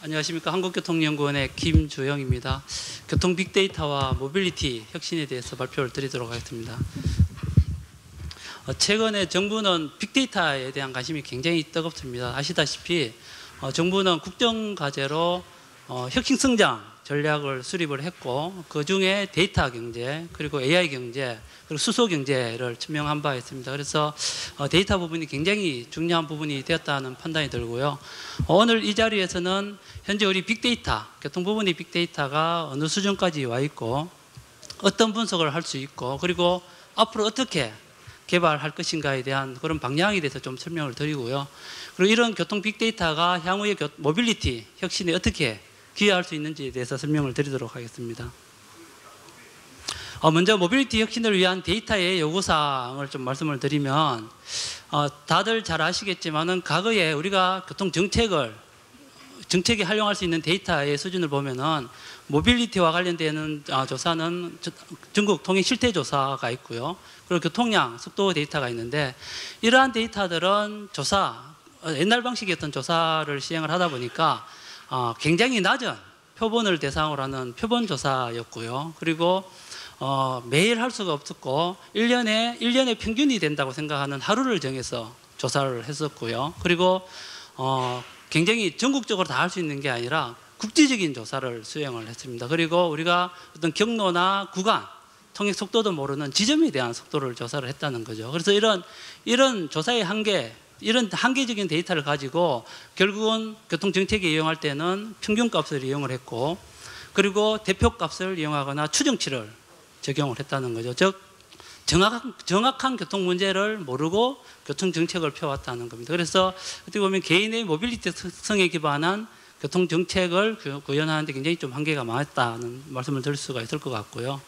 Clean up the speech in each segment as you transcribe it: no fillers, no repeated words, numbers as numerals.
안녕하십니까. 한국교통연구원의 김주영입니다. 교통 빅데이터와 모빌리티 혁신에 대해서 발표를 드리도록 하겠습니다. 최근에 정부는 빅데이터에 대한 관심이 굉장히 뜨겁습니다. 아시다시피 정부는 국정과제로 혁신성장 전략을 수립을 했고, 그 중에 데이터 경제, 그리고 AI 경제, 그리고 수소 경제를 천명한 바 있습니다. 그래서 데이터 부분이 굉장히 중요한 부분이 되었다는 판단이 들고요. 오늘 이 자리에서는 현재 우리 빅데이터, 교통 부분의 빅데이터가 어느 수준까지 와 있고, 어떤 분석을 할 수 있고, 그리고 앞으로 어떻게 개발할 것인가에 대한 그런 방향에 대해서 좀 설명을 드리고요. 그리고 이런 교통 빅데이터가 향후의 모빌리티 혁신에 어떻게 기여할 수 있는지에 대해서 설명을 드리도록 하겠습니다. 먼저 모빌리티 혁신을 위한 데이터의 요구사항을 좀 말씀을 드리면, 다들 잘 아시겠지만은 과거에 우리가 교통 정책에 활용할 수 있는 데이터의 수준을 보면은 모빌리티와 관련되는 조사는 전국 통행 실태 조사가 있고요. 그리고 교통량, 속도 데이터가 있는데, 이러한 데이터들은 옛날 방식의 어떤 조사를 시행을 하다 보니까 굉장히 낮은 표본을 대상으로 하는 표본 조사였고요. 그리고 매일 할 수가 없었고 1년에 평균이 된다고 생각하는 하루를 정해서 조사를 했었고요. 그리고 굉장히 전국적으로 다 할 수 있는 게 아니라 국지적인 조사를 수행을 했습니다. 그리고 우리가 어떤 경로나 구간, 통행 속도도 모르는 지점에 대한 속도를 조사를 했다는 거죠. 그래서 이런 조사의 이런 한계적인 데이터를 가지고 결국은 교통정책에 이용할 때는 평균값을 이용을 했고, 그리고 대표값을 이용하거나 추정치를 적용을 했다는 거죠. 즉 정확한 교통 문제를 모르고 교통정책을 펴왔다는 겁니다. 그래서 어떻게 보면 개인의 모빌리티 특성에 기반한 교통정책을 구현하는 데 굉장히 좀 한계가 많았다는 말씀을 드릴 수가 있을 것 같고요.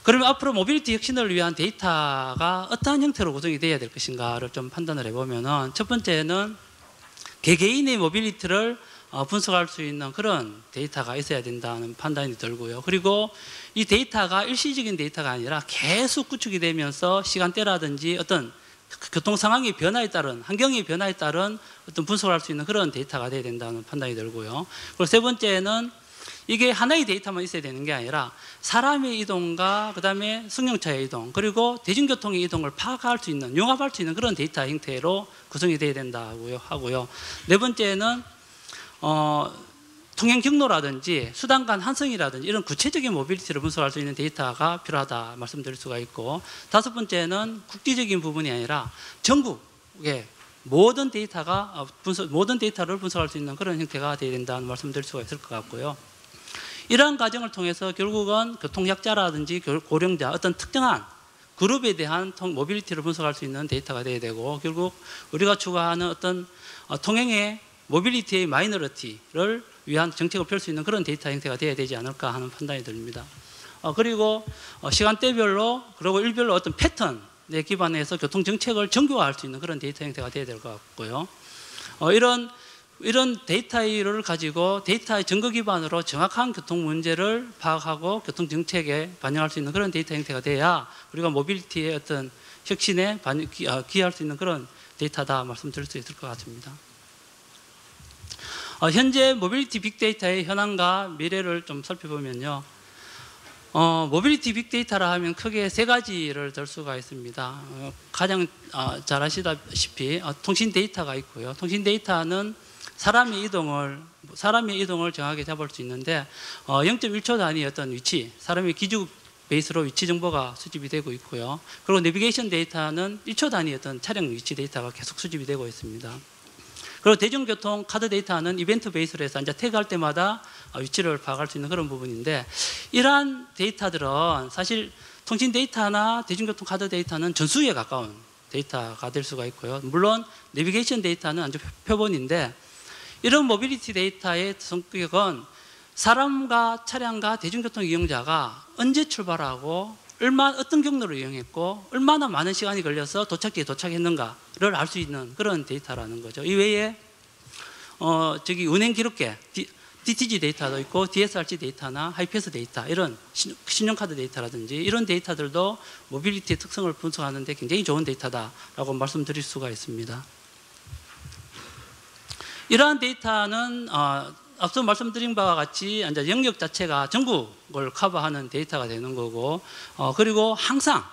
그러면 앞으로 모빌리티 혁신을 위한 데이터가 어떠한 형태로 구성이 되어야 될 것인가를 좀 판단을 해보면은, 첫 번째는 개개인의 모빌리티를 분석할 수 있는 그런 데이터가 있어야 된다는 판단이 들고요. 그리고 이 데이터가 일시적인 데이터가 아니라 계속 구축이 되면서 시간대라든지 어떤 교통 상황의 변화에 따른, 환경의 변화에 따른 어떤 분석을 할 수 있는 그런 데이터가 되어야 된다는 판단이 들고요. 그리고 세 번째는 이게 하나의 데이터만 있어야 되는 게 아니라 사람의 이동과 그다음에 승용차의 이동, 그리고 대중교통의 이동을 파악할 수 있는, 융합할 수 있는 그런 데이터 형태로 구성이 되어야 된다고 하고요. 네 번째는 통행 경로라든지 수단 간 환승이라든지 이런 구체적인 모빌리티를 분석할 수 있는 데이터가 필요하다 말씀드릴 수가 있고, 다섯 번째는 국지적인 부분이 아니라 전국의 모든 데이터를 분석할 수 있는 그런 형태가 되어야 된다는 말씀드릴 수가 있을 것 같고요. 이러한 과정을 통해서 결국은 교통약자라든지 고령자, 어떤 특정한 그룹에 대한 모빌리티를 분석할 수 있는 데이터가 되어야 되고, 결국 우리가 추구하는 어떤 통행의 모빌리티의 마이너리티를 위한 정책을 펼 수 있는 그런 데이터 형태가 되어야 되지 않을까 하는 판단이 듭니다. 그리고 시간대별로, 그리고 일별로 어떤 패턴에 기반해서 교통정책을 정교화할 수 있는 그런 데이터 형태가 되어야 될 것 같고요. 이런 데이터를 가지고 데이터의 증거 기반으로 정확한 교통 문제를 파악하고 교통 정책에 반영할 수 있는 그런 데이터 형태가 돼야 우리가 모빌리티의 어떤 혁신에 기여할 수 있는 그런 데이터다 말씀드릴 수 있을 것 같습니다. 현재 모빌리티 빅데이터의 현황과 미래를 좀 살펴보면요. 모빌리티 빅데이터라 하면 크게 세 가지를 들 수가 있습니다. 가장 잘 아시다시피 통신 데이터가 있고요. 통신 데이터는 사람의 이동을 정확하게 잡을 수 있는데 0.1초 단위의 어떤 위치, 사람의 기준 베이스로 위치 정보가 수집이 되고 있고요. 그리고 내비게이션 데이터는 1초 단위의 어떤 차량 위치 데이터가 계속 수집이 되고 있습니다. 그리고 대중교통 카드 데이터는 이벤트 베이스로 해서 이제 태그할 때마다 위치를 파악할 수 있는 그런 부분인데, 이러한 데이터들은 사실 통신 데이터나 대중교통 카드 데이터는 전수에 가까운 데이터가 될 수가 있고요. 물론 내비게이션 데이터는 아주 표본인데, 이런 모빌리티 데이터의 성격은 사람과 차량과 대중교통 이용자가 언제 출발하고 어떤 경로를 이용했고 얼마나 많은 시간이 걸려서 도착지에 도착했는가를 알 수 있는 그런 데이터라는 거죠. 이외에 운행 기록계 DTG 데이터도 있고 DSRC 데이터나 하이패스 데이터, 이런 신용카드 데이터라든지 이런 데이터들도 모빌리티의 특성을 분석하는 데 굉장히 좋은 데이터다라고 말씀드릴 수가 있습니다. 이러한 데이터는 앞서 말씀드린 바와 같이 이제 영역 자체가 전국을 커버하는 데이터가 되는 거고, 그리고 항상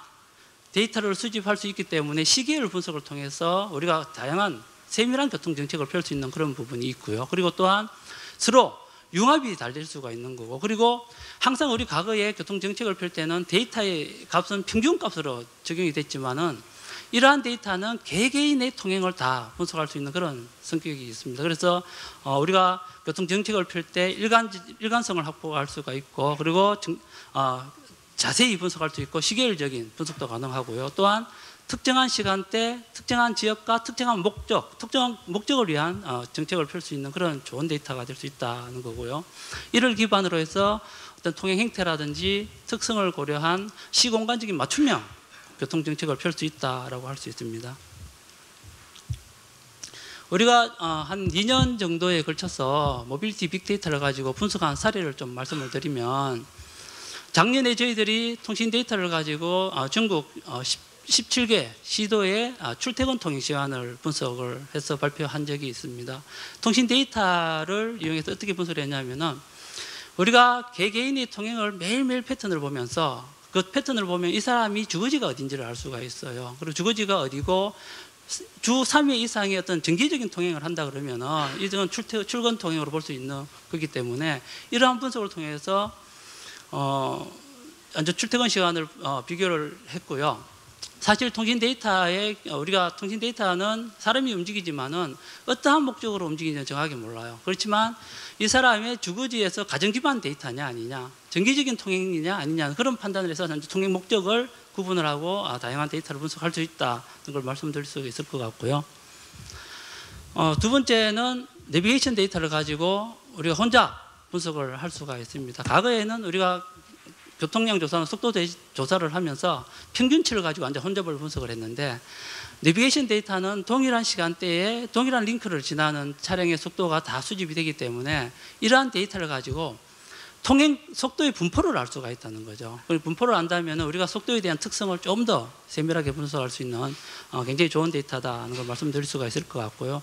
데이터를 수집할 수 있기 때문에 시계열 분석을 통해서 우리가 다양한 세밀한 교통 정책을 펼 수 있는 그런 부분이 있고요. 그리고 또한 서로 융합이 잘 될 수가 있는 거고, 그리고 항상 우리 과거에 교통 정책을 펼 때는 데이터의 값은 평균값으로 적용이 됐지만은 이러한 데이터는 개개인의 통행을 다 분석할 수 있는 그런 성격이 있습니다. 그래서 우리가 교통 정책을 펼 때 일관성을 확보할 수가 있고, 그리고 자세히 분석할 수 있고 시계열적인 분석도 가능하고요. 또한 특정한 시간대, 특정한 지역과 특정한 목적을 위한 정책을 펼 수 있는 그런 좋은 데이터가 될 수 있다는 거고요. 이를 기반으로 해서 어떤 통행 행태라든지 특성을 고려한 시공간적인 맞춤형 교통 정책을 펼 수 있다라고 할 수 있습니다. 우리가 한 2년 정도에 걸쳐서 모빌리티 빅데이터를 가지고 분석한 사례를 좀 말씀을 드리면, 작년에 저희들이 통신 데이터를 가지고 전국 17개 시도의 출퇴근 통행 시간을 분석을 해서 발표한 적이 있습니다. 통신 데이터를 이용해서 어떻게 분석을 했냐면은, 우리가 개개인의 통행을 매일매일 패턴을 보면서 그 패턴을 보면 이 사람이 주거지가 어딘지를 알 수가 있어요. 그리고 주거지가 어디고 주 3회 이상의 어떤 정기적인 통행을 한다 그러면은 이건 출근 통행으로 볼 수 있는 거기 때문에 이러한 분석을 통해서 출퇴근 시간을 비교를 했고요. 사실 통신 데이터는 사람이 움직이지만은 어떠한 목적으로 움직이는지 정확하게 몰라요. 그렇지만 이 사람의 주거지에서 가정 기반 데이터냐 아니냐, 정기적인 통행이냐 아니냐, 그런 판단을 해서 통행 목적을 구분을 하고 다양한 데이터를 분석할 수 있다는 걸 말씀드릴 수 있을 것 같고요. 두 번째는 내비게이션 데이터를 가지고 우리가 혼잡 분석을 할 수가 있습니다. 과거에는 우리가 교통량 조사는 속도 조사를 하면서 평균치를 가지고 완전 혼잡을 분석을 했는데, 내비게이션 데이터는 동일한 시간대에 동일한 링크를 지나는 차량의 속도가 다 수집이 되기 때문에 이러한 데이터를 가지고 통행 속도의 분포를 알 수가 있다는 거죠. 그리고 분포를 안다면 우리가 속도에 대한 특성을 좀 더 세밀하게 분석할 수 있는 굉장히 좋은 데이터다는 걸 말씀드릴 수가 있을 것 같고요.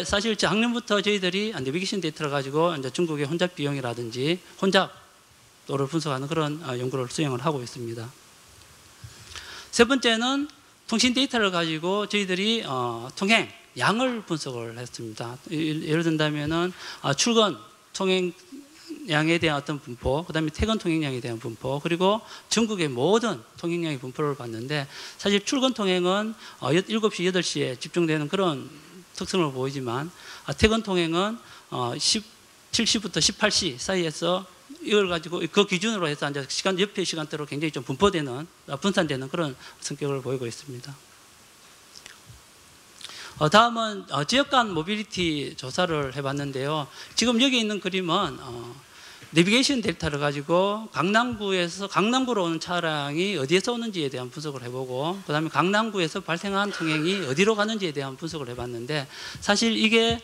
사실 작년부터 저희들이 내비게이션 데이터를 가지고 이제 중국의 혼잡 비용이라든지 혼잡도를 분석하는 그런 연구를 수행을 하고 있습니다. 세 번째는 통신 데이터를 가지고 저희들이 통행 양을 분석을 했습니다. 예를 든다면은 출근 통행량에 대한 어떤 분포, 그 다음에 퇴근 통행량에 대한 분포, 그리고 전국의 모든 통행량의 분포를 봤는데, 사실 출근 통행은 7시, 8시에 집중되는 그런 특성을 보이지만 퇴근 통행은 7시부터 18시 사이에서 이걸 가지고 그 기준으로 해서 이제 옆의 시간대로 굉장히 좀 분산되는 그런 성격을 보이고 있습니다. 다음은 지역 간 모빌리티 조사를 해봤는데요. 지금 여기 있는 그림은 내비게이션 데이터를 가지고 강남구로 오는 차량이 어디에서 오는지에 대한 분석을 해보고, 그 다음에 강남구에서 발생한 통행이 어디로 가는지에 대한 분석을 해봤는데, 사실 이게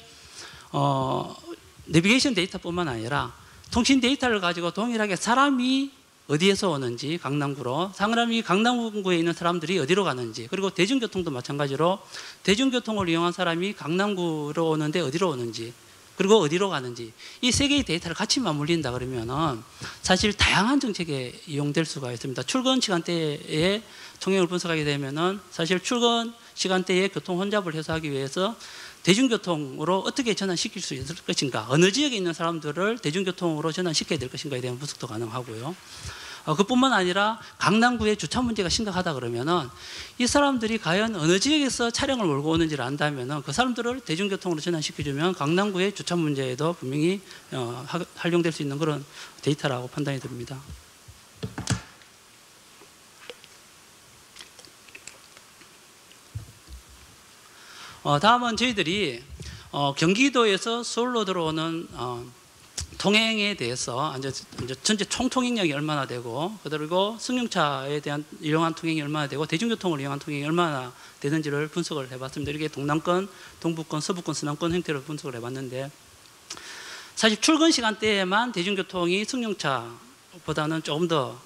내비게이션 데이터뿐만 아니라 통신 데이터를 가지고 동일하게 사람이 어디에서 오는지, 사람이 강남구에 있는 사람들이 어디로 가는지, 그리고 대중교통도 마찬가지로 대중교통을 이용한 사람이 강남구로 오는데 어디로 오는지, 그리고 어디로 가는지, 이 세 개의 데이터를 같이 맞물린다 그러면은 사실 다양한 정책에 이용될 수가 있습니다. 출근 시간대에 통행을 분석하게 되면은 사실 출근 시간대에 교통 혼잡을 해소하기 위해서 대중교통으로 어떻게 전환시킬 수 있을 것인가, 어느 지역에 있는 사람들을 대중교통으로 전환시켜야 될 것인가에 대한 분석도 가능하고요. 그뿐만 아니라 강남구의 주차 문제가 심각하다 그러면은 이 사람들이 과연 어느 지역에서 차량을 몰고 오는지를 안다면은 그 사람들을 대중교통으로 전환시켜주면 강남구의 주차 문제에도 분명히 활용될 수 있는 그런 데이터라고 판단이 됩니다. 다음은 저희들이 경기도에서 서울로 들어오는 통행에 대해서 이제 전체 총 통행량이 얼마나 되고, 그리고 승용차에 대한 이용한 통행이 얼마나 되고, 대중교통을 이용한 통행이 얼마나 되는지를 분석을 해봤습니다. 이렇게 동남권, 동부권, 서부권, 서남권 형태로 분석을 해봤는데, 사실 출근 시간대에만 대중교통이 승용차 보다는 조금 더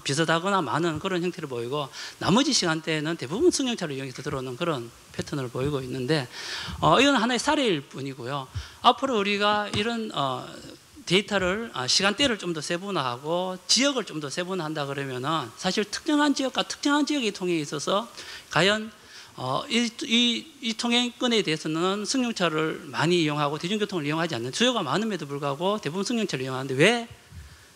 비슷하거나 많은 그런 형태를 보이고, 나머지 시간대에는 대부분 승용차를 이용해서 들어오는 그런 패턴을 보이고 있는데, 이건 하나의 사례일 뿐이고요. 앞으로 우리가 이런 데이터를 시간대를 좀 더 세분화하고 지역을 좀 더 세분화한다 그러면은 사실 특정한 지역과 특정한 지역의 통행에 있어서 과연 이 통행권에 대해서는 승용차를 많이 이용하고 대중교통을 이용하지 않는, 수요가 많음에도 불구하고 대부분 승용차를 이용하는데 왜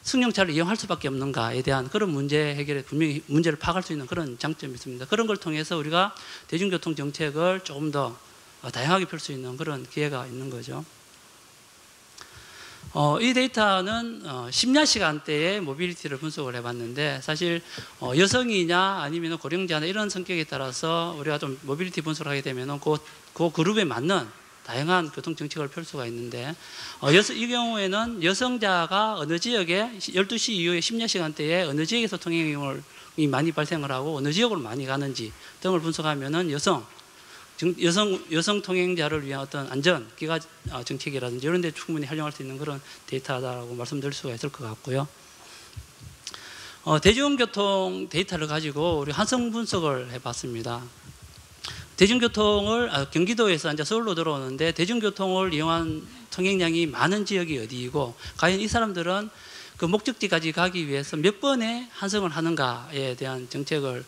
승용차를 이용할 수밖에 없는가에 대한 그런 문제 해결에 분명히 문제를 파악할 수 있는 그런 장점이 있습니다. 그런 걸 통해서 우리가 대중교통 정책을 조금 더 다양하게 펼 수 있는 그런 기회가 있는 거죠. 이 데이터는 심야 시간대에 모빌리티를 분석을 해봤는데, 사실 여성이냐 아니면 고령자나 이런 성격에 따라서 우리가 좀 모빌리티 분석을 하게 되면 그 그룹에 맞는 다양한 교통 정책을 펼 수가 있는데, 이 경우에는 여성자가 어느 지역에 12시 이후에 심야 시간대에 어느 지역에서 통행이 많이 발생을 하고 어느 지역으로 많이 가는지 등을 분석하면은 여성 통행자를 위한 어떤 안전 기가 정책이라든지 이런 데 충분히 활용할 수 있는 그런 데이터다라고 말씀드릴 수가 있을 것 같고요. 대중교통 데이터를 가지고 우리 환성 분석을 해봤습니다. 대중교통을 경기도에서 이제 서울로 들어오는데 대중교통을 이용한 통행량이 많은 지역이 어디이고, 과연 이 사람들은 그 목적지까지 가기 위해서 몇 번의 환승을 하는가에 대한 정책을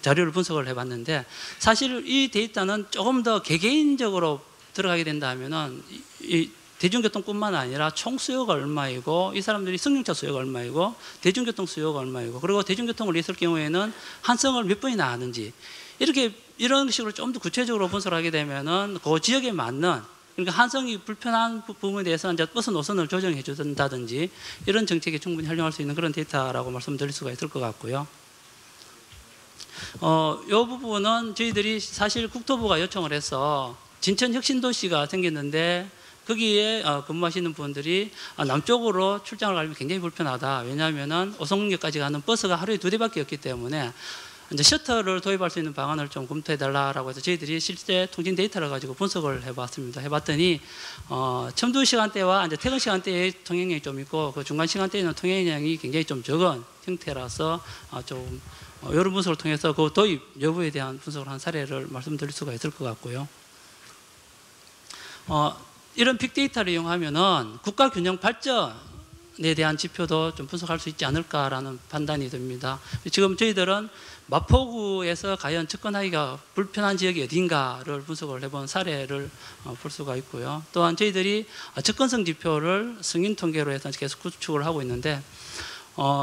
자료를 분석을 해봤는데, 사실 이 데이터는 조금 더 개개인적으로 들어가게 된다면은 이 대중교통뿐만 아니라 총 수요가 얼마이고, 이 사람들이 승용차 수요가 얼마이고, 대중교통 수요가 얼마이고, 그리고 대중교통을 있을 경우에는 환승을 몇 번이나 하는지, 이런 식으로 좀 더 구체적으로 분석을 하게 되면은 그 지역에 맞는, 그러니까 환승이 불편한 부분에 대해서 이제 버스 노선을 조정해 준다든지 이런 정책에 충분히 활용할 수 있는 그런 데이터라고 말씀드릴 수가 있을 것 같고요. 이 부분은 저희들이 사실 국토부가 요청을 해서 진천 혁신도시가 생겼는데, 거기에 근무하시는 분들이 남쪽으로 출장을 가면 굉장히 불편하다. 왜냐하면은 오송역까지 가는 버스가 하루에 2대밖에 없기 때문에 이제 셔틀을 도입할 수 있는 방안을 좀 검토해 달라라고 해서 저희들이 실제 통신 데이터를 가지고 분석을 해봤습니다. 해봤더니 첨두 시간대와 이제 퇴근 시간대의 통행량이 좀 있고, 그 중간 시간대에는 통행량이 굉장히 좀 적은 형태라서 좀 이런 분석을 통해서 그 도입 여부에 대한 분석을 한 사례를 말씀드릴 수가 있을 것 같고요. 이런 빅데이터를 이용하면은 국가 균형 발전에 대한 지표도 좀 분석할 수 있지 않을까라는 판단이 듭니다. 지금 저희들은 마포구에서 과연 접근하기가 불편한 지역이 어딘가를 분석을 해본 사례를 볼 수가 있고요. 또한 저희들이 접근성 지표를 승인 통계로 해서 계속 구축을 하고 있는데,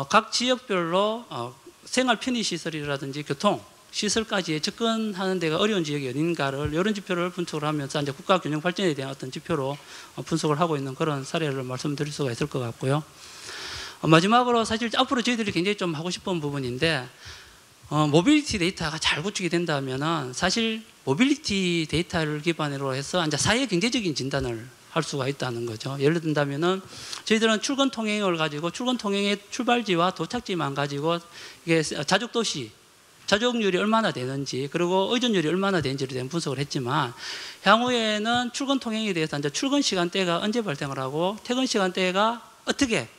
각 지역별로 생활 편의시설이라든지 교통 시설까지 접근하는 데가 어려운 지역이 어딘가를, 이런 지표를 분석을 하면서 이제 국가 균형 발전에 대한 어떤 지표로 분석을 하고 있는 그런 사례를 말씀드릴 수가 있을 것 같고요. 마지막으로 사실 앞으로 저희들이 굉장히 좀 하고 싶은 부분인데, 모빌리티 데이터가 잘 구축이 된다면은 사실 모빌리티 데이터를 기반으로 해서 이제 사회 경제적인 진단을 할 수가 있다는 거죠. 예를 든다면은 저희들은 출근 통행을 가지고 출근 통행의 출발지와 도착지만 가지고 이게 자족도시 자족률이 얼마나 되는지, 그리고 의존율이 얼마나 되는지에 대한 분석을 했지만, 향후에는 출근 통행에 대해서 이제 출근 시간대가 언제 발생을 하고 퇴근 시간대가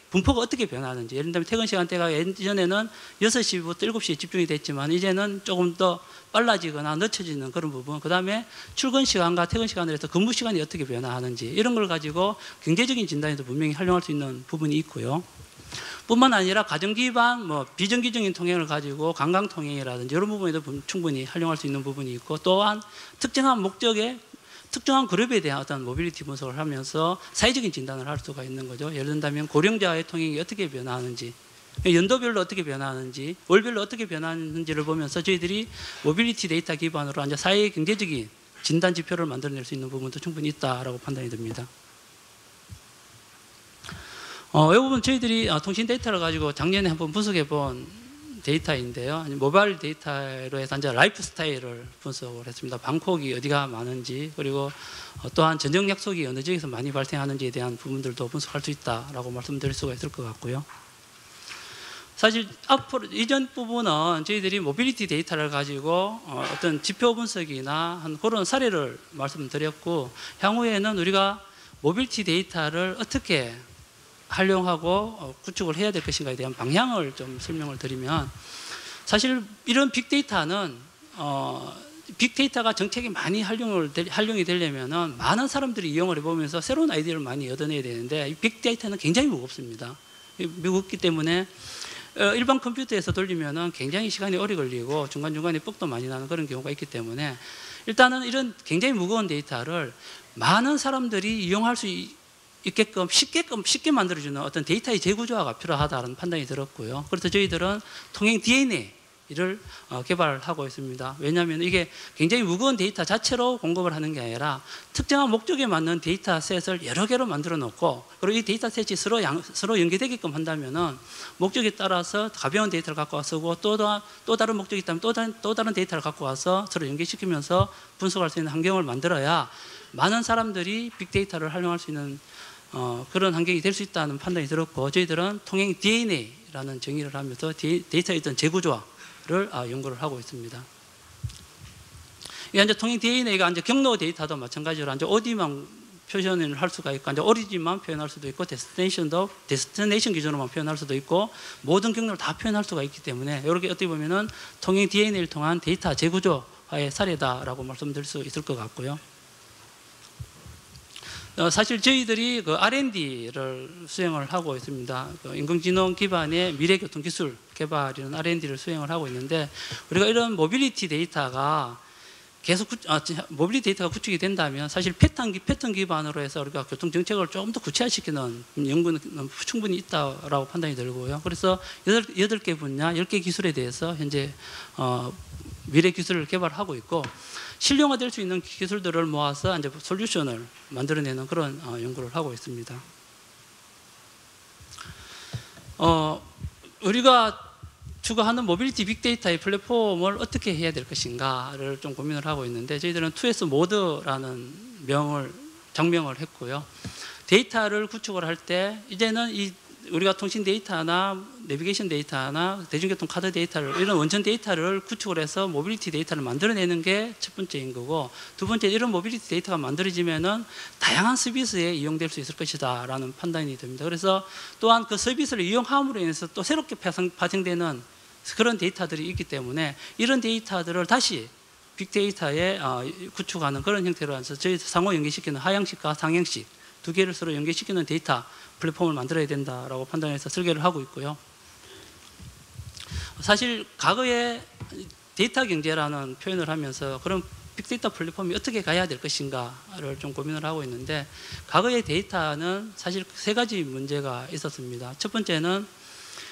분포가 어떻게 변하는지, 예를 들면 퇴근 시간대가 예전에는 6시부터 7시에 집중이 됐지만 이제는 조금 더 빨라지거나 늦춰지는 그런 부분, 그 다음에 출근 시간과 퇴근 시간에 대해서 근무 시간이 어떻게 변화하는지, 이런 걸 가지고 경제적인 진단에도 분명히 활용할 수 있는 부분이 있고요. 뿐만 아니라 가정 기반 비정기적인 통행을 가지고 관광 통행이라든지 이런 부분에도 충분히 활용할 수 있는 부분이 있고, 또한 특정한 목적의 특정한 그룹에 대한 어떤 모빌리티 분석을 하면서 사회적인 진단을 할 수가 있는 거죠. 예를 든다면 고령자의 통행이 어떻게 변화하는지, 연도별로 어떻게 변화하는지, 월별로 어떻게 변화하는지를 보면서 저희들이 모빌리티 데이터 기반으로 이제 사회 경제적인 진단 지표를 만들어낼 수 있는 부분도 충분히 있다라고 판단이 듭니다. 이 부분 저희들이 통신 데이터를 가지고 작년에 한번 분석해 본 데이터인데요. 모바일 데이터로 해서 이제 라이프 스타일을 분석을 했습니다. 방콕이 어디가 많은지, 그리고 또한 저녁 약속이 어느 지역에서 많이 발생하는지에 대한 부분들도 분석할 수 있다라고 말씀드릴 수가 있을 것 같고요. 사실 앞으로 이전 부분은 저희들이 모빌리티 데이터를 가지고 어떤 지표 분석이나 한 그런 사례를 말씀드렸고, 향후에는 우리가 모빌리티 데이터를 어떻게 활용하고 구축을 해야 될 것인가에 대한 방향을 좀 설명을 드리면, 사실 이런 빅데이터는 빅데이터가 정책에 많이 활용이 되려면은 많은 사람들이 이용을 해보면서 새로운 아이디어를 많이 얻어내야 되는데, 이 빅데이터는 굉장히 무겁습니다. 무겁기 때문에 일반 컴퓨터에서 돌리면은 굉장히 시간이 오래 걸리고 중간중간에 뻑도 많이 나는 그런 경우가 있기 때문에, 일단은 이런 굉장히 무거운 데이터를 많은 사람들이 이용할 수 있게끔 쉽게 만들어주는 어떤 데이터의 재구조화가 필요하다는 판단이 들었고요. 그래서 저희들은 통행 DNA를 개발하고 있습니다. 왜냐하면 이게 굉장히 무거운 데이터 자체로 공급을 하는 게 아니라 특정한 목적에 맞는 데이터셋을 여러 개로 만들어 놓고, 그리고 이 데이터셋이 서로 연계되게끔 한다면은 목적에 따라서 가벼운 데이터를 갖고 와서 쓰고, 또 다른 목적이 있다면 또 다른 데이터를 갖고 와서 서로 연계시키면서 분석할 수 있는 환경을 만들어야 많은 사람들이 빅데이터를 활용할 수 있는 그런 환경이 될 수 있다는 판단이 들었고, 저희들은 통행 DNA라는 정의를 하면서 데이터의 어떤 재구조화를 연구를 하고 있습니다. 이제 통행 DNA가 이제 경로 데이터도 마찬가지로 이제 어디만 표현을 할 수가 있고, 이제 오리진만 표현할 수도 있고, 데스티네이션 기준으로만 표현할 수도 있고, 모든 경로를 다 표현할 수가 있기 때문에, 이렇게 어떻게 보면은 통행 DNA를 통한 데이터 재구조화의 사례다라고 말씀드릴 수 있을 것 같고요. 사실 저희들이 그 R&D를 수행을 하고 있습니다. 그 인공지능 기반의 미래교통 기술 개발이라는 R&D를 수행을 하고 있는데, 우리가 이런 모빌리티 데이터가 계속 모빌리티 데이터가 구축이 된다면 사실 패턴 기반으로 해서 우리가 교통 정책을 조금 더 구체화시키는 연구는 충분히 있다라고 판단이 들고요. 그래서 8개 분야 10개 기술에 대해서 현재 미래 기술을 개발하고 있고, 실용화될 수 있는 기술들을 모아서 이제 솔루션을 만들어내는 그런 연구를 하고 있습니다. 우리가 추구하는 모빌리티 빅데이터의 플랫폼을 어떻게 해야 될 것인가를 좀 고민을 하고 있는데, 저희들은 2S 모드라는 장명을 했고요. 데이터를 구축을 할 때 이제는 우리가 통신 데이터나 내비게이션 데이터나 대중교통 카드 데이터를, 이런 원천 데이터를 구축을 해서 모빌리티 데이터를 만들어내는 게 첫 번째인 거고, 두 번째, 이런 모빌리티 데이터가 만들어지면은 다양한 서비스에 이용될 수 있을 것이다 라는 판단이 됩니다. 그래서 또한 그 서비스를 이용함으로 인해서 또 새롭게 파생되는 그런 데이터들이 있기 때문에, 이런 데이터들을 다시 빅데이터에 구축하는 그런 형태로 해서 저희 상호 연계시키는 하향식과 상향식 두 개를 서로 연계시키는 데이터 플랫폼을 만들어야 된다라고 판단해서 설계를 하고 있고요. 사실 과거에 데이터 경제라는 표현을 하면서 그런 빅데이터 플랫폼이 어떻게 가야 될 것인가를 좀 고민을 하고 있는데, 과거의 데이터는 사실 3가지 문제가 있었습니다. 첫 번째는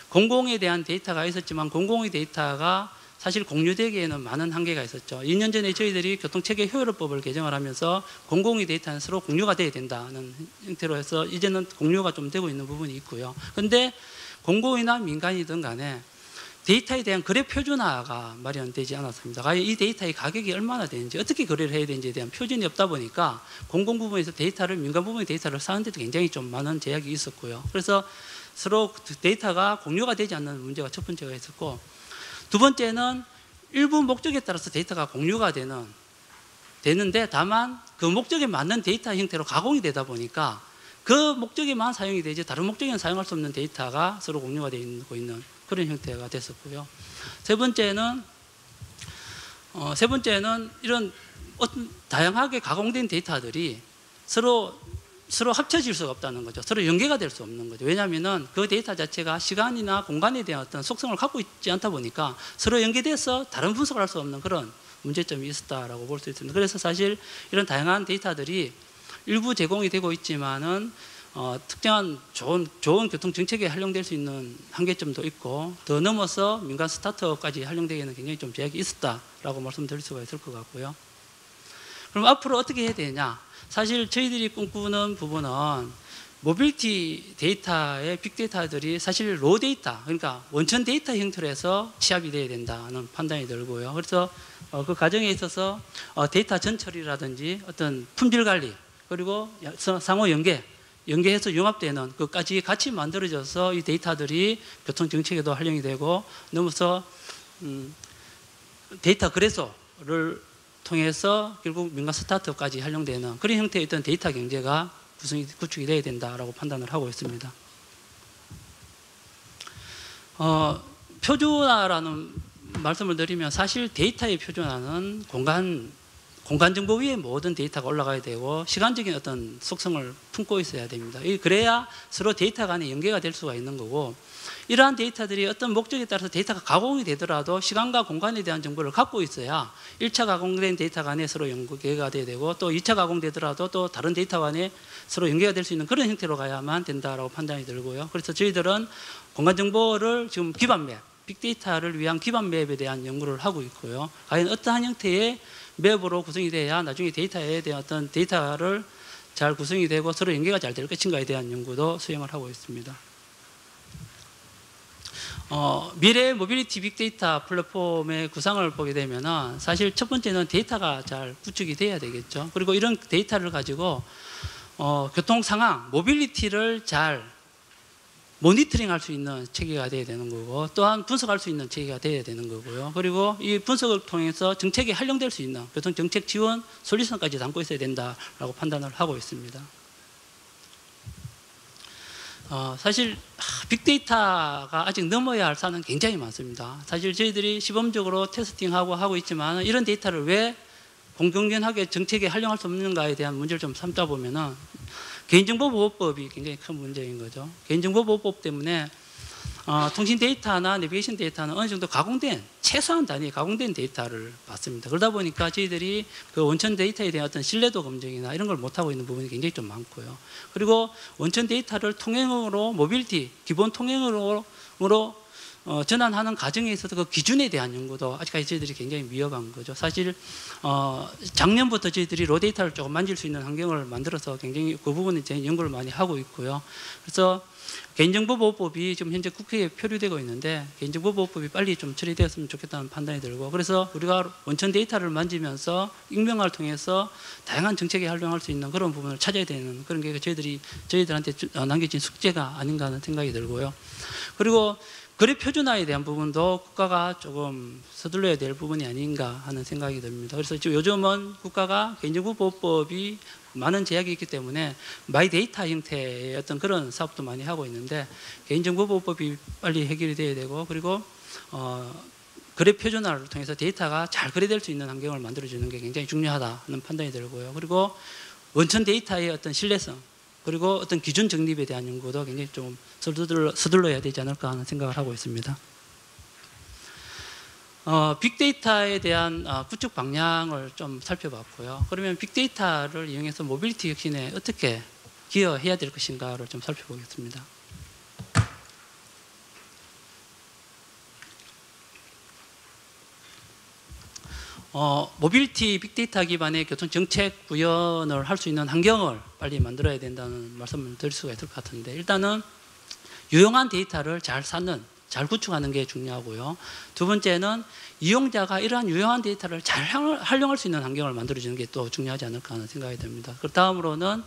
공공에 대한 데이터가 있었지만, 공공의 데이터가 사실 공유되기에는 많은 한계가 있었죠. 2년 전에 저희들이 교통체계 효율화법을 개정을 하면서 공공의 데이터는 서로 공유가 돼야 된다는 형태로 해서 이제는 공유가 좀 되고 있는 부분이 있고요. 그런데 공공이나 민간이든 간에 데이터에 대한 거래 표준화가 마련되지 않았습니다. 과연 이 데이터의 가격이 얼마나 되는지, 어떻게 거래를 해야 되는지에 대한 표준이 없다 보니까 공공 부분에서 데이터를, 민간 부분의 데이터를 사는데도 굉장히 좀 많은 제약이 있었고요. 그래서 서로 데이터가 공유가 되지 않는 문제가 첫 번째가 있었고, 두 번째는 일부 목적에 따라서 데이터가 공유가 되는데, 다만 그 목적에 맞는 데이터 형태로 가공이 되다 보니까 그 목적에만 사용이 되지 다른 목적에는 사용할 수 없는 데이터가 서로 공유가 되고 있는 그런 형태가 됐었고요. 세 번째는 이런 어떤 다양하게 가공된 데이터들이 서로 합쳐질 수가 없다는 거죠. 서로 연계가 될 수 없는 거죠. 왜냐하면 그 데이터 자체가 시간이나 공간에 대한 어떤 속성을 갖고 있지 않다 보니까 서로 연계돼서 다른 분석을 할 수 없는 그런 문제점이 있었다라고 볼 수 있습니다. 그래서 사실 이런 다양한 데이터들이 일부 제공이 되고 있지만은 특정한 좋은 교통 정책에 활용될 수 있는 한계점도 있고, 더 넘어서 민간 스타트업까지 활용되기에는 굉장히 좀 제약이 있었다라고 말씀드릴 수가 있을 것 같고요. 그럼 앞으로 어떻게 해야 되냐? 사실 저희들이 꿈꾸는 부분은 모빌리티 데이터의 빅데이터들이 사실 로 데이터, 그러니까 원천 데이터 형태로 해서 취합이 돼야 된다는 판단이 들고요. 그래서 그 과정에 있어서 데이터 전처리라든지 어떤 품질 관리, 그리고 상호 연계해서 융합되는 것까지 같이 만들어져서 이 데이터들이 교통 정책에도 활용이 되고, 넘어서 데이터 거래소를 통해서 결국 민간 스타트업까지 활용되는 그런 형태의 어떤 데이터 경제가 구축이 되어야 된다라고 판단을 하고 있습니다. 표준화라는 말씀을 드리면 사실 데이터의 표준화는 공간 정보 위에 모든 데이터가 올라가야 되고 시간적인 어떤 속성을 품고 있어야 됩니다. 그래야 서로 데이터 간에 연계가 될 수가 있는 거고, 이러한 데이터들이 어떤 목적에 따라서 데이터가 가공이 되더라도 시간과 공간에 대한 정보를 갖고 있어야 1차 가공된 데이터 간에 서로 연계가 돼야 되고, 또 2차 가공되더라도 또 다른 데이터 간에 서로 연계가 될 수 있는 그런 형태로 가야만 된다라고 판단이 들고요. 그래서 저희들은 공간 정보를 지금 기반 맵, 빅데이터를 위한 기반 맵에 대한 연구를 하고 있고요. 과연 어떠한 형태의 맵으로 구성이 돼야 나중에 데이터에 대한 어떤 데이터를 잘 구성이 되고 서로 연계가 잘 될 것인가에 대한 연구도 수행을 하고 있습니다. 미래 모빌리티 빅데이터 플랫폼의 구상을 보게 되면 사실 첫 번째는 데이터가 잘 구축이 돼야 되겠죠. 그리고 이런 데이터를 가지고 교통 상황, 모빌리티를 잘 모니터링 할 수 있는 체계가 돼야 되는 거고, 또한 분석할 수 있는 체계가 돼야 되는 거고요. 그리고 이 분석을 통해서 정책에 활용될 수 있는 교통 정책 지원 솔루션까지 담고 있어야 된다라고 판단을 하고 있습니다. 사실 빅데이터가 아직 넘어야 할 산은 굉장히 많습니다. 사실 저희들이 시범적으로 테스팅하고 하고 있지만 이런 데이터를 왜 공정연하게 정책에 활용할 수 없는가에 대한 문제를 좀 삼다 보면은 개인정보보호법이 굉장히 큰 문제인 거죠. 개인정보보호법 때문에 통신 데이터나 내비게이션 데이터는 어느 정도 가공된, 최소한 단위의 가공된 데이터를 받습니다. 그러다 보니까 저희들이 그 원천 데이터에 대한 어떤 신뢰도 검증이나 이런 걸 못하고 있는 부분이 굉장히 좀 많고요. 그리고 원천 데이터를 통행으로, 모빌리티, 기본 통행으로 전환하는 과정에 있어서 그 기준에 대한 연구도 아직까지 저희들이 굉장히 미흡한 거죠. 사실 작년부터 저희들이 로 데이터를 조금 만질 수 있는 환경을 만들어서 굉장히 그 부분에 대한 연구를 많이 하고 있고요. 그래서 개인정보보호법이 지금 현재 국회에 표류되고 있는데 개인정보보호법이 빨리 좀 처리되었으면 좋겠다는 판단이 들고, 그래서 우리가 원천 데이터를 만지면서 익명화를 통해서 다양한 정책에 활용할 수 있는 그런 부분을 찾아야 되는 그런 게 저희들한테 남겨진 숙제가 아닌가 하는 생각이 들고요. 그리고 거래 표준화에 대한 부분도 국가가 조금 서둘러야 될 부분이 아닌가 하는 생각이 듭니다. 그래서 지금 요즘은 국가가 개인정보보호법이 많은 제약이 있기 때문에 마이 데이터 형태의 어떤 그런 사업도 많이 하고 있는데, 개인정보보호법이 빨리 해결이 돼야 되고, 그리고 거래 표준화를 통해서 데이터가 잘 거래될 수 있는 환경을 만들어주는 게 굉장히 중요하다는 판단이 들고요. 그리고 원천 데이터의 어떤 신뢰성, 그리고 어떤 기준 정립에 대한 연구도 굉장히 좀 서둘러야 되지 않을까 하는 생각을 하고 있습니다. 빅데이터에 대한 구축 방향을 좀 살펴봤고요. 그러면 빅데이터를 이용해서 모빌리티 혁신에 어떻게 기여해야 될 것인가를 좀 살펴보겠습니다. 모빌리티 빅데이터 기반의 교통정책 구현을 할 수 있는 환경을 빨리 만들어야 된다는 말씀을 드릴 수가 있을 것 같은데, 일단은 유용한 데이터를 잘 쌓는, 잘 구축하는 게 중요하고요. 두 번째는 이용자가 이러한 유용한 데이터를 잘 활용할 수 있는 환경을 만들어주는 게 또 중요하지 않을까 하는 생각이 듭니다. 그 다음으로는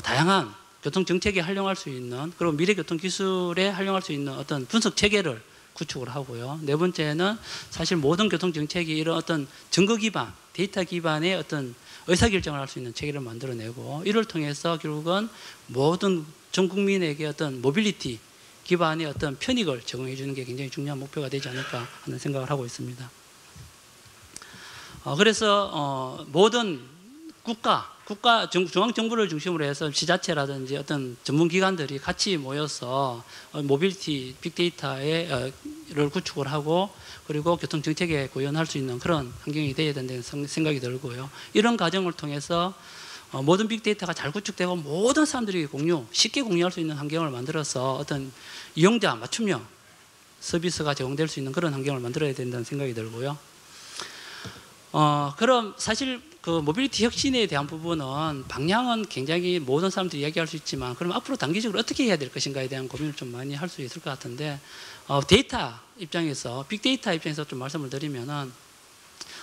다양한 교통정책에 활용할 수 있는, 그리고 미래교통기술에 활용할 수 있는 어떤 분석 체계를 구축을 하고요. 네 번째는 사실 모든 교통정책이 이런 어떤 증거 기반, 데이터 기반의 어떤 의사결정을 할 수 있는 체계를 만들어내고, 이를 통해서 결국은 모든 전 국민에게 어떤 모빌리티 기반의 어떤 편익을 제공해 주는 게 굉장히 중요한 목표가 되지 않을까 하는 생각을 하고 있습니다. 그래서 모든 중앙정부를 중심으로 해서 지자체라든지 어떤 전문기관들이 같이 모여서 모빌리티 빅데이터를 구축을 하고, 그리고 교통정책에 구현할 수 있는 그런 환경이 되어야 된다는 생각이 들고요. 이런 과정을 통해서 모든 빅데이터가 잘 구축되고 모든 사람들이 쉽게 공유할 수 있는 환경을 만들어서 어떤 이용자 맞춤형 서비스가 제공될 수 있는 그런 환경을 만들어야 된다는 생각이 들고요. 그럼 사실 그 모빌리티 혁신에 대한 부분은 방향은 굉장히 모든 사람들이 이야기할 수 있지만, 그럼 앞으로 단기적으로 어떻게 해야 될 것인가에 대한 고민을 좀 많이 할 수 있을 것 같은데, 데이터 입장에서, 빅데이터 입장에서 좀 말씀을 드리면은,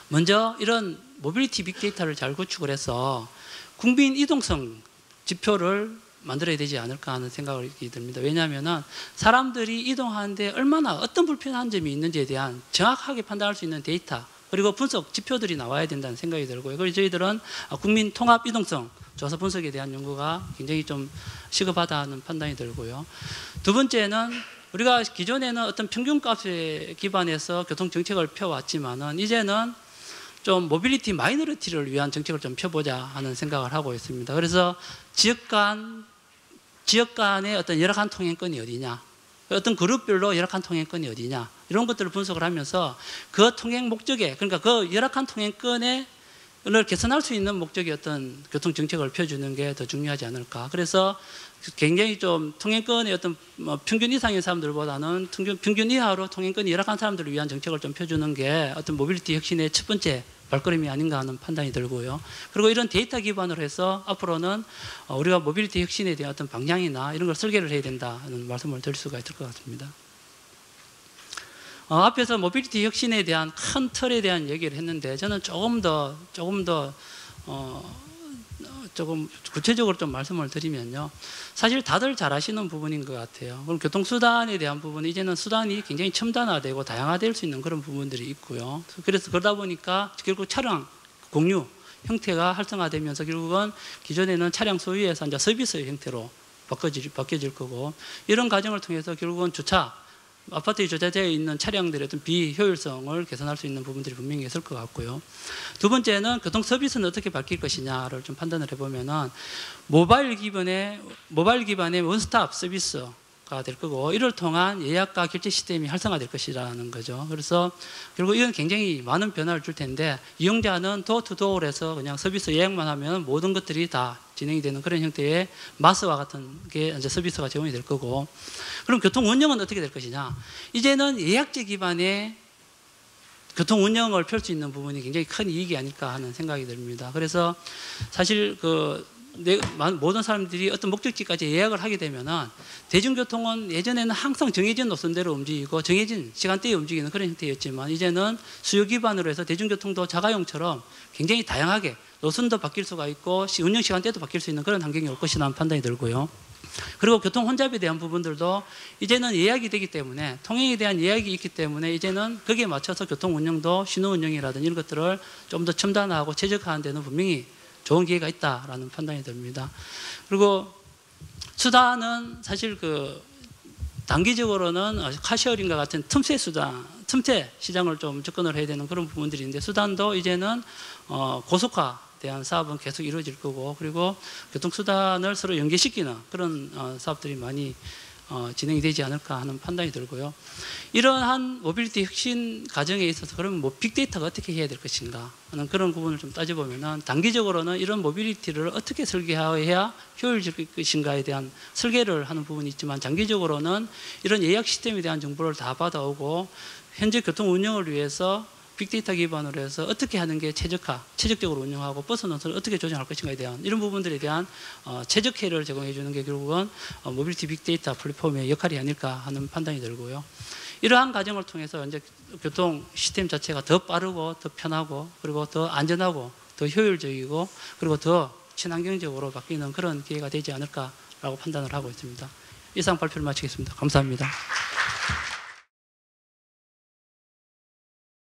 먼저 이런 모빌리티 빅데이터를 잘 구축을 해서 국민 이동성 지표를 만들어야 되지 않을까 하는 생각이 듭니다. 왜냐하면 사람들이 이동하는데 얼마나 어떤 불편한 점이 있는지에 대한 정확하게 판단할 수 있는 데이터, 그리고 분석 지표들이 나와야 된다는 생각이 들고요. 그래서 저희들은 국민 통합 이동성 조사 분석에 대한 연구가 굉장히 좀 시급하다는 판단이 들고요. 두 번째는 우리가 기존에는 어떤 평균값에 기반해서 교통 정책을 펴왔지만은 이제는 좀 모빌리티 마이너리티를 위한 정책을 좀 펴보자 하는 생각을 하고 있습니다. 그래서 지역 간의 어떤 열악한 통행권이 어디냐, 어떤 그룹별로 열악한 통행권이 어디냐, 이런 것들을 분석을 하면서 그 통행 목적에, 그러니까 그 열악한 통행권을 개선할 수 있는 목적의 어떤 교통 정책을 펴주는 게 더 중요하지 않을까. 그래서 굉장히 좀 통행권의 어떤 평균 이상의 사람들보다는 평균 이하로 통행권이 열악한 사람들을 위한 정책을 좀 펴주는 게 어떤 모빌리티 혁신의 첫 번째 발걸음이 아닌가 하는 판단이 들고요. 그리고 이런 데이터 기반으로 해서 앞으로는 우리가 모빌리티 혁신에 대한 어떤 방향이나 이런 걸 설계를 해야 된다는 말씀을 드릴 수가 있을 것 같습니다. 앞에서 모빌리티 혁신에 대한 큰 틀에 대한 얘기를 했는데 저는 조금 구체적으로 좀 말씀을 드리면요. 사실 다들 잘 아시는 부분인 것 같아요. 그럼 교통수단에 대한 부분은 이제는 수단이 굉장히 첨단화되고 다양화될 수 있는 그런 부분들이 있고요. 그래서 그러다 보니까 결국 차량 공유 형태가 활성화되면서 결국은 기존에는 차량 소유에서 이제 서비스 형태로 바뀌어질 거고, 이런 과정을 통해서 결국은 아파트에 주차되어 있는 차량들의 어떤 비효율성을 개선할 수 있는 부분들이 분명히 있을 것 같고요. 두 번째는 교통 서비스는 어떻게 바뀔 것이냐를 좀 판단을 해보면은 모바일 기반의 원스톱 서비스가 될 거고, 이를 통한 예약과 결제 시스템이 활성화될 것이라는 거죠. 그래서 결국 이건 굉장히 많은 변화를 줄 텐데, 이용자는 도어투도어를 해서 그냥 서비스 예약만 하면 모든 것들이 다 진행이 되는 그런 형태의 마스와 같은 게 이제 서비스가 제공이 될 거고, 그럼 교통 운영은 어떻게 될 것이냐? 이제는 예약제 기반의 교통 운영을 펼 수 있는 부분이 굉장히 큰 이익이 아닐까 하는 생각이 듭니다. 그래서 사실 모든 사람들이 어떤 목적지까지 예약을 하게 되면은 대중교통은 예전에는 항상 정해진 노선대로 움직이고 정해진 시간대에 움직이는 그런 형태였지만, 이제는 수요 기반으로 해서 대중교통도 자가용처럼 굉장히 다양하게 노선도 바뀔 수가 있고 운영 시간대도 바뀔 수 있는 그런 환경이 올 것이라는 판단이 들고요. 그리고 교통 혼잡에 대한 부분들도 이제는 예약이 되기 때문에, 통행에 대한 예약이 있기 때문에 이제는 거기에 맞춰서 교통 운영도 신호 운영이라든지 이런 것들을 좀 더 첨단화하고 최적화하는 데는 분명히 좋은 기회가 있다라는 판단이 듭니다. 그리고 수단은 사실 단기적으로는 카시어링과 같은 틈새 시장을 좀 접근을 해야 되는 그런 부분들이 있는데, 수단도 이제는 고속화 대한 사업은 계속 이루어질 거고, 그리고 교통수단을 서로 연계시키는 그런 사업들이 많이 진행이 되지 않을까 하는 판단이 들고요. 이러한 모빌리티 혁신 과정에 있어서 그러면 빅데이터가 어떻게 해야 될 것인가 하는 그런 부분을 좀 따져보면은, 단기적으로는 이런 모빌리티를 어떻게 설계해야 효율적일 것인가에 대한 설계를 하는 부분이 있지만, 장기적으로는 이런 예약 시스템에 대한 정보를 다 받아오고 현재 교통 운영을 위해서 빅데이터 기반으로 해서 어떻게 하는 게 최적적으로 운영하고 버스 노선을 어떻게 조정할 것인가에 대한 이런 부분들에 대한 최적화를 제공해 주는 게 결국은 모빌리티 빅데이터 플랫폼의 역할이 아닐까 하는 판단이 들고요. 이러한 과정을 통해서 이제 교통 시스템 자체가 더 빠르고 더 편하고 그리고 더 안전하고 더 효율적이고 그리고 더 친환경적으로 바뀌는 그런 기회가 되지 않을까라고 판단을 하고 있습니다. 이상 발표를 마치겠습니다. 감사합니다.